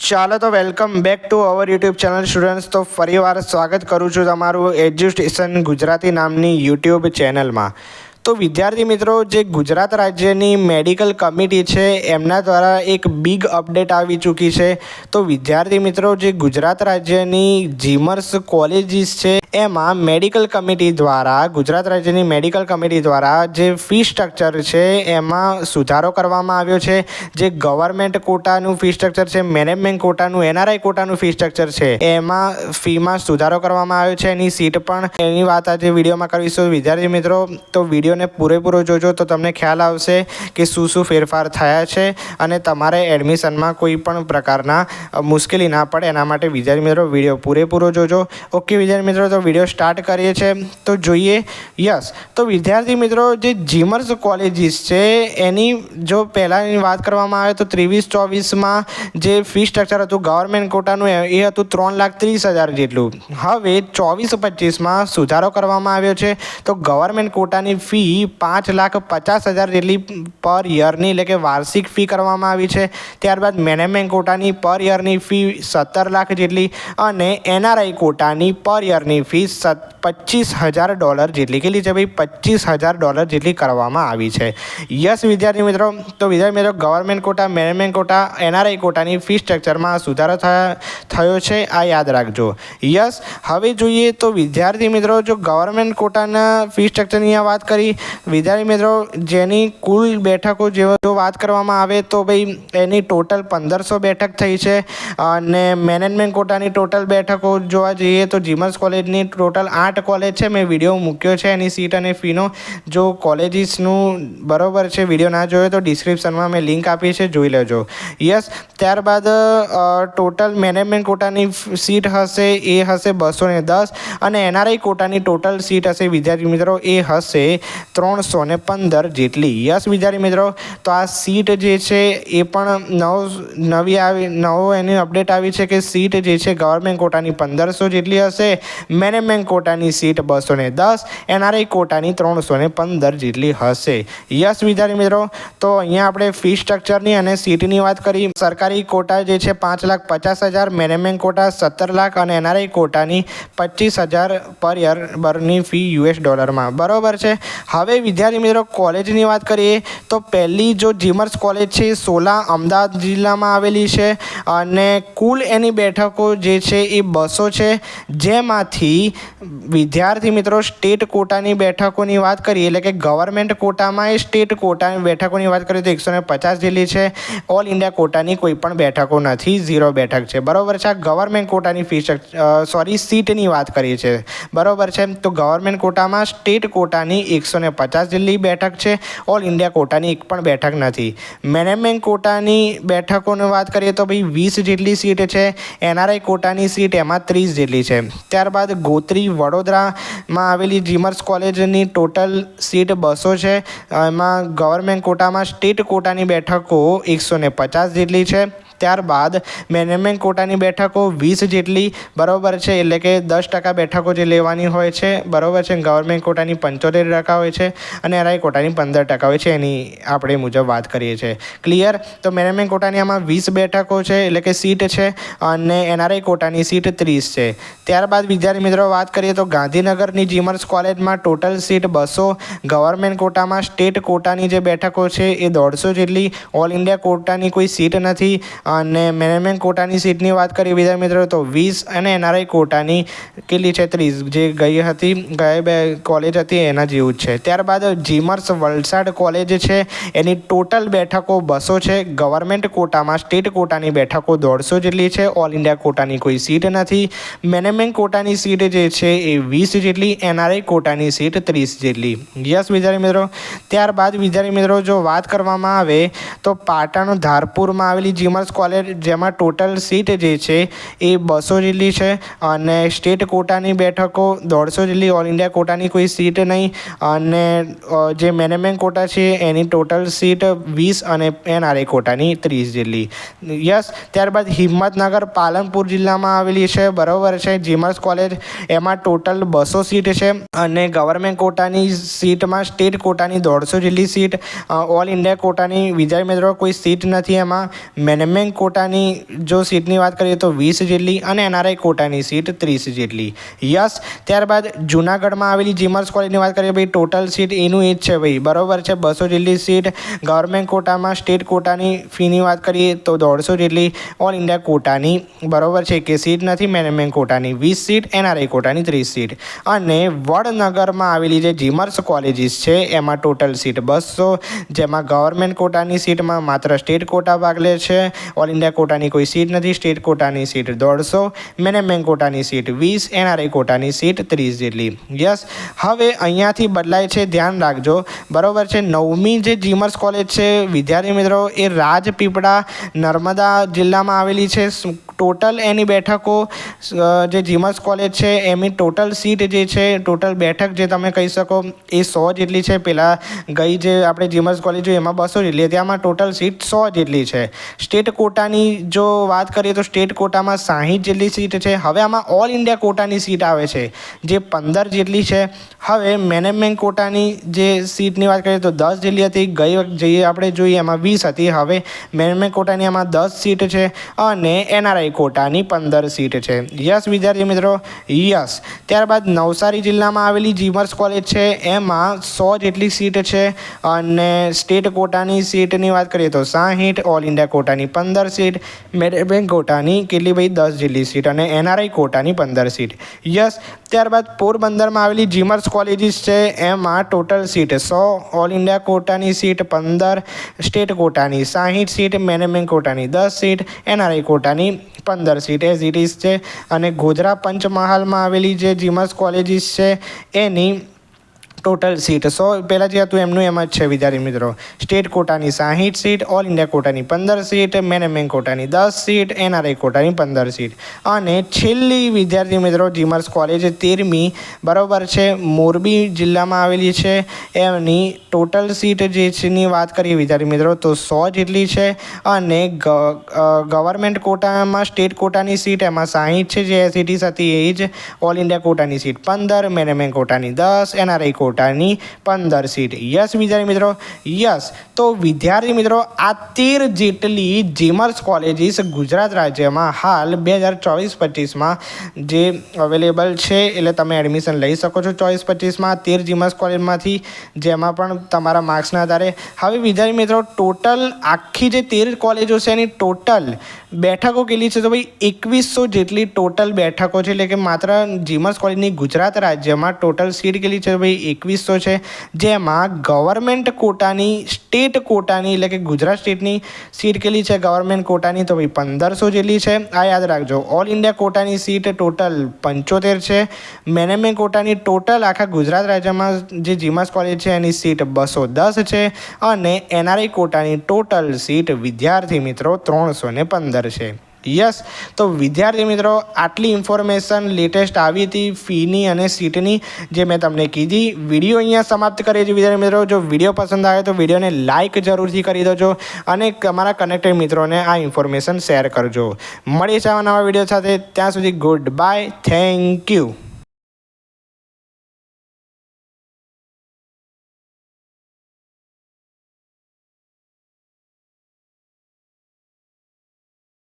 ચાલો તો welcome back to our YouTube channel students. તો ફરીવાર સ્વાગત કરું છું તમારું એજ્યુસ્ટેશન ગુજરાતી નામની યુટ્યુબ ચેનલમાં. તો વિદ્યાર્થી મિત્રો, જે ગુજરાત રાજ્યની મેડિકલ કમિટી છે એમના દ્વારા એક બિગ અપડેટ આવી ચૂકી છે. તો વિદ્યાર્થી મિત્રો, જે ગુજરાત રાજ્યની જીમર્સ કોલેજીસ છે એમાં મેડિકલ કમિટી દ્વારા ગુજરાત રાજ્યની મેડિકલ કમિટી દ્વારા જે ફી સ્ટ્રક્ચર છે એમાં સુધારો કરવામાં આવ્યો છે. જે ગવર્મેન્ટ કોટાનું ફી સ્ટ્રક્ચર છે, મેનેજમેન્ટ કોટાનું, એનઆરઆઈ કોટાનું ફી સ્ટ્રક્ચર છે એમાં ફીમાં સુધારો કરવામાં આવ્યો છે. એની સીટ પણ એની વાત આજે વિડીયોમાં કરીશું. વિદ્યાર્થી મિત્રો, તો વિડીયોને પૂરેપૂરો જોજો તો તમને ખ્યાલ આવશે કે શું શું ફેરફાર થયા છે અને તમારે એડમિશનમાં કોઈ પણ પ્રકારના મુશ્કેલી ના પડે એના માટે વિદ્યાર્થી મિત્રો વિડીયો પૂરેપૂરો જોજો. ઓકે વિદ્યાર્થી મિત્રો, તો વિડીયો સ્ટાર્ટ કરીએ છીએ. તો જોઈએ. યસ, તો વિદ્યાર્થી મિત્રો, જે જીમર્સ કોલેજીસ છે એની જો પહેલાંની વાત કરવામાં આવે તો 23-24માં જે ફી સ્ટ્રક્ચર હતું ગવર્મેન્ટ કોટાનું એ હતું 3,30,000 જેટલું. હવે 24-25માં સુધારો કરવામાં આવ્યો છે. તો ગવર્મેન્ટ કોટાની ફી 5,50,000 જેટલી પર યરની એટલે કે વાર્ષિક ફી કરવામાં આવી છે. ત્યારબાદ મેનેજમેન્ટ કોટાની પર યરની ફી 17 લાખ જેટલી અને એનઆરઆઈ કોટાની પર યરની ફી $25,000 જેટલી. કેટલી છે ભાઈ? $25,000 જેટલી કરવામાં આવી છે. યસ વિદ્યાર્થી મિત્રો, તો વિદ્યાર્થી મિત્રો, government quota, management quota, NRI કોટાની ફી સ્ટ્રક્ચરમાં સુધારો થયો છે, આ યાદ રાખજો. યસ, હવે જોઈએ તો વિદ્યાર્થી મિત્રો, જો ગવર્મેન્ટ કોટાના ફી સ્ટ્રક્ચરની વાત કરી વિદ્યાર્થી મિત્રો, જેની કુલ બેઠકો જો વાત કરવામાં આવે તો ભાઈ એની ટોટલ 1,500 બેઠક થઈ છે. અને મેનેજમેન્ટ કોટાની ટોટલ બેઠકો જોવા જઈએ તો જીમર્સ કોલેજની ટોટલ 8 કોલેજ છે. મેં વિડીયો મૂક્યો છે એની સીટ અને ફીનો. જો કોલેજીસનું બરાબર છે, વિડીયો ના જોયો તો ડિસ્ક્રિપ્શનમાં મેં લિંક આપી છે, જોઈ લેજો. યસ, ત્યારબાદ ટોટલ મેનેજમેન્ટ કોટાની સીટ હશે એ હશે 210 અને એનઆરઆઈ કોટાની ટોટલ સીટ હશે વિદ્યાર્થી મિત્રો એ હશે 315 જેટલી. યસ વિદ્યાર્થી મિત્રો, તો આ સીટ જે છે એ પણ નવો એની અપડેટ આવી છે કે સીટ જે છે ગવર્મેન્ટ કોટાની 1,500 જેટલી હશે, મેનેજમેન્ટ કોટાની સીટ 210, એનઆરઆઈ કોટાની 315 જેટલી હશે. યસ વિદ્યાર્થી મિત્રો, તો અહીંયા આપણે ફી સ્ટ્રક્ચરની અને સીટની વાત કરી. સરકારી કોટા જે છે 5,50,000, મેનેજમેન્ટ કોટા 17 લાખ અને એનઆરઆઈ કોટાની 25,000 પર યરની ફી $. બરાબર છે. હવે વિદ્યાર્થી મિત્રો, કોલેજની વાત કરીએ તો પહેલી જો જીમર્સ કોલેજ છે એ સોલા અમદાવાદ જિલ્લામાં આવેલી છે અને કુલ એની બેઠકો જે છે એ 200 છે. જેમાંથી વિદ્યાર્થી મિત્રો સ્ટેટ કોટાની બેઠકોની વાત કરીએ એટલે કે ગવર્મેન્ટ કોટામાં એ સ્ટેટ કોટાની બેઠકોની વાત કરીએ તો 150 જેટલી છે. ઓલ ઇન્ડિયા કોટાની કોઈ પણ બેઠકો નથી, 0 બેઠક છે. બરાબર છે. આ ગવર્મેન્ટ કોટાની સીટની વાત કરીએ છીએ. બરાબર છે. તો ગવર્મેન્ટ કોટામાં સ્ટેટ કોટાની 150 જેટલી બેઠક છે. ઓલ ઇન્ડિયા કોટાની એક પણ બેઠક નથી. મેનેજમેન્ટ કોટાની બેઠકોની વાત કરીએ તો ભાઈ 20 જેટલી સીટ છે. એનઆરઆઈ કોટાની સીટ એમાં 30 જેટલી છે. ત્યારબાદ ગોત્રી વડોદરામાં આવેલી જીમર્સ કોલેજની ટોટલ સીટ 200 છે. એમાં ગવર્મેન્ટ કોટામાં સ્ટેટ કોટાની બેઠકો 150 જેટલી છે. ત્યારબાદ મેનેજમેન્ટ કોટાની બેઠકો 20 જેટલી. બરાબર છે. એટલે કે 10% બેઠકો જે લેવાની હોય છે. બરાબર છે. ગવર્મેન્ટ કોટાની 75% હોય છે અને એનઆરઆઈ કોટાની 15% હોય છે. એની આપણે મુજબ વાત કરીએ છીએ. ક્લિયર? તો મેનેજમેન્ટ કોટાની આમાં 20 બેઠકો છે એટલે કે સીટ છે અને એનઆરઆઈ કોટાની સીટ 30 છે. ત્યારબાદ વિદ્યાર્થી મિત્રો વાત કરીએ તો ગાંધીનગરની જીમર્સ કોલેજમાં ટોટલ સીટ 200. ગવર્મેન્ટ કોટામાં સ્ટેટ કોટાની જે બેઠકો છે એ 150 જેટલી. ઓલ ઇન્ડિયા કોટાની કોઈ સીટ નથી. અને મેનેજમેન્ટ કોટાની સીટની વાત કરીએ વિદ્યાર્થી મિત્રો તો 20 અને એનઆરઆઈ કોટાની કેટલી છે? 30. જે ગઈ બે કોલેજ હતી એના જેવું જ છે. ત્યારબાદ જીમર્સ વલસાડ કોલેજ છે એની ટોટલ બેઠકો 200 છે. ગવર્મેન્ટ કોટામાં સ્ટેટ કોટાની બેઠકો 150 જેટલી છે. ઓલ ઇન્ડિયા કોટાની કોઈ સીટ નથી. મેનેજમેન્ટ કોટાની સીટ જે છે એ 20 જેટલી. એનઆરઆઈ કોટાની સીટ 30 જેટલી. યસ વિદ્યાર્થી મિત્રો, ત્યારબાદ વિદ્યાર્થી મિત્રો જો વાત કરવામાં આવે તો પાટણ ધારપુરમાં આવેલી જીમર્સ કોલેજ જેમાં ટોટલ સીટ જે છે એ 200 જેટલી છે અને સ્ટેટ કોટાની બેઠકો 150 જેટલી. ઓલ ઇન્ડિયા કોટાની કોઈ સીટ નહીં. અને જે મેનેજમેન્ટ કોટા છે એની ટોટલ સીટ 20 અને એનઆરઆઈ કોટાની 30 જેટલી. યસ, ત્યારબાદ હિંમતનગર પાલનપુર જિલ્લામાં આવેલી છે. બરાબર છે. જીમર્સ કોલેજ એમાં ટોટલ 200 સીટ છે અને ગવર્મેન્ટ કોટાની સીટમાં સ્ટેટ કોટાની 150 જેટલી સીટ. ઓલ ઇન્ડિયા કોટાની વિદ્યાર્થી મિત્રો કોઈ સીટ નથી. એમાં મેનેજમેન્ટ ગવર્મેન્ટ કોટાની જો સીટની વાત કરીએ તો 20 જેટલી અને NRI કોટાની સીટ 30 જેટલી. યસ. ત્યારબાદ જૂનાગઢમાં આવેલી જીમર્સ કોલેજની વાત કરીએ ભાઈ, ટોટલ સીટ એનું એ જ છે ભાઈ, બરાબર છે, 200 જેટલી સીટ. ગવર્મેન્ટ કોટામાં સ્ટેટ કોટાની ફીની વાત કરીએ તો 150 જેટલી. ઓલ ઇન્ડિયા કોટાની બરાબર છે કે સીટ નથી, મેનેજમેન્ટ કોટાની 20 સીટ, NRI કોટાની 30 સીટ. અને વડનગરમાં આવેલી જે જીમર્સ કોલેજીસ છે એમાં ટોટલ સીટ 200, જેમાં ગવર્મેન્ટ કોટાની સીટમાં માત્ર સ્ટેટ કોટા ભાગ લે છે. ઓલ ઇન્ડિયા કોટાની કોઈ સીટ નથી. સ્ટેટ કોટાની સીટ 150, મેનેજમેન્ટ કોટાની સીટ 20, NRI કોટાની સીટ 30 જેટલી. યસ. હવે અહીંયાથી બદલાય છે, ધ્યાન રાખજો, બરાબર છે. 9મી જે જીમર્સ કોલેજ છે વિદ્યાર્થી મિત્રો એ રાજપીપળા નર્મદા જિલ્લામાં આવેલી છે. ટોટલ એની બેઠકો જે જીમર્સ કોલેજ છે એની ટોટલ સીટ જે છે, ટોટલ બેઠક જે તમે કહી શકો એ 100 જેટલી છે. પહેલાં ગઈ જે આપણે જીમર્સ કોલેજ જોઈએ એમાં 200 જેટલી હતી, આમાં ટોટલ સીટ 100 જેટલી છે. સ્ટેટ કોટાની જો વાત કરીએ તો સ્ટેટ કોટામાં 60 જેટલી સીટ છે. હવે આમાં ઓલ ઇન્ડિયા કોટાની સીટ આવે છે જે 15 જેટલી છે. હવે મેનેજમેન્ટ કોટાની જે સીટની વાત કરીએ તો 10 જેટલી હતી, ગઈ વખત જે આપણે જોઈએ એમાં 20 હતી. હવે મેનેજમેન્ટ કોટાની આમાં 10 સીટ છે અને NRI કોટાની 15 સીટ છે. યસ વિદ્યાર્થી મિત્રો, યસ. ત્યારબાદ નવસારી જિલ્લામાં આવેલી જીમર્સ કોલેજ છે એમાં 100 જેટલી સીટ છે અને સ્ટેટ કોટાની સીટની વાત કરીએ તો 60, ઓલ ઇન્ડિયા કોટાની 15 સીટ, મેનેજમેન્ટ કોટાની કેટલી ભાઈ 10 જેટલી સીટ અને NRI કોટાની 15 સીટ. યસ. ત્યારબાદ પોરબંદરમાં આવેલી જીમર્સ કોલેજીસ છે એમાં ટોટલ સીટ 100, ઓલ ઇન્ડિયા કોટાની સીટ 15, સ્ટેટ કોટાની 60 સીટ, મેનેજમેન્ટ કોટાની 10 સીટ, NRI કોટાની 15 સીટ એઝ ઇટ ઇઝ છે. અને ગોધરા પંચમહાલમાં આવેલી જે જીમર્સ કોલેજીસ છે એની ટોટલ સીટ 100, પહેલાં જે હતું એમનું એમ જ છે વિદ્યાર્થી મિત્રો. સ્ટેટ કોટાની 60 સીટ, ઓલ ઇન્ડિયા કોટાની 15 સીટ, મેનેજમેન્ટ કોટાની 10 સીટ, NRI કોટાની 15 સીટ. અને છેલ્લી વિદ્યાર્થી મિત્રો જીમર્સ કોલેજ 13મી બરાબર છે, મોરબી જિલ્લામાં આવેલી છે. એમની ટોટલ સીટ જે છેની વાત કરીએ વિદ્યાર્થી મિત્રો તો 100 જેટલી છે. અને ગવર્મેન્ટ કોટામાં સ્ટેટ કોટાની સીટ એમાં 60 છે જે એસઇટીસ હતી એ જ. ઓલ ઇન્ડિયા કોટાની સીટ 15, મેનેજમેન્ટ કોટાની 10, NRI કોટાની 15 સીટ. યસ વિદ્યાર્થી મિત્રો, યસ. તો વિદ્યાર્થી મિત્રો આ 13 જેટલી જીમર્સ કોલેજીસ ગુજરાત રાજ્યમાં હાલ 2024-25માં જે અવેલેબલ છે, એટલે તમે એડમિશન લઈ શકો છો 24-25માં 13 જીમર્સ કોલેજમાંથી, જેમાં પણ તમારા માર્ક્સના આધારે. હવે વિદ્યાર્થી મિત્રો ટોટલ આખી જે 13 કોલેજો છે એની ટોટલ બેઠકો કેટલી છે તો ભાઈ 2100 જેટલી ટોટલ બેઠકો છે. એટલે કે માત્ર જીમર્સ કોલેજની ગુજરાત રાજ્યમાં ટોટલ સીટ કેટલી છે ભાઈ 2100 છે, જેમાં ગવર્મેન્ટ કોટાની સ્ટેટ કોટાની એટલે કે ગુજરાત સ્ટેટની સીટ કેટલી છે ગવર્મેન્ટ કોટાની તો ભાઈ 1500 જેટલી છે. આ યાદ રાખજો. ઓલ ઇન્ડિયા કોટાની સીટ ટોટલ 75 છે. મેનેજમેન્ટ કોટાની ટોટલ આખા ગુજરાત રાજ્યમાં જે જીમર્સ કોલેજ છે એની સીટ 210 છે. અને NRI કોટાની ટોટલ સીટ વિદ્યાર્થી મિત્રો 315 છે. યસ. તો વિદ્યાર્થી મિત્રો આટલી ઇન્ફોર્મેશન લેટેસ્ટ આવી હતી ફીની અને સીટની જે મેં તમને કીધી. વિડીયો અહીંયા સમાપ્ત કરીએ છીએ વિદ્યાર્થી મિત્રો. જો વિડીયો પસંદ આવે તો વિડીયોને લાઇક જરૂરથી કરી દેજો અને તમારા કનેક્ટેડ મિત્રોને આ ઇન્ફોર્મેશન શેર કરજો. મળીએ છીએ નવા વિડીયો સાથે. ત્યાં સુધી ગુડ બાય. Thank you.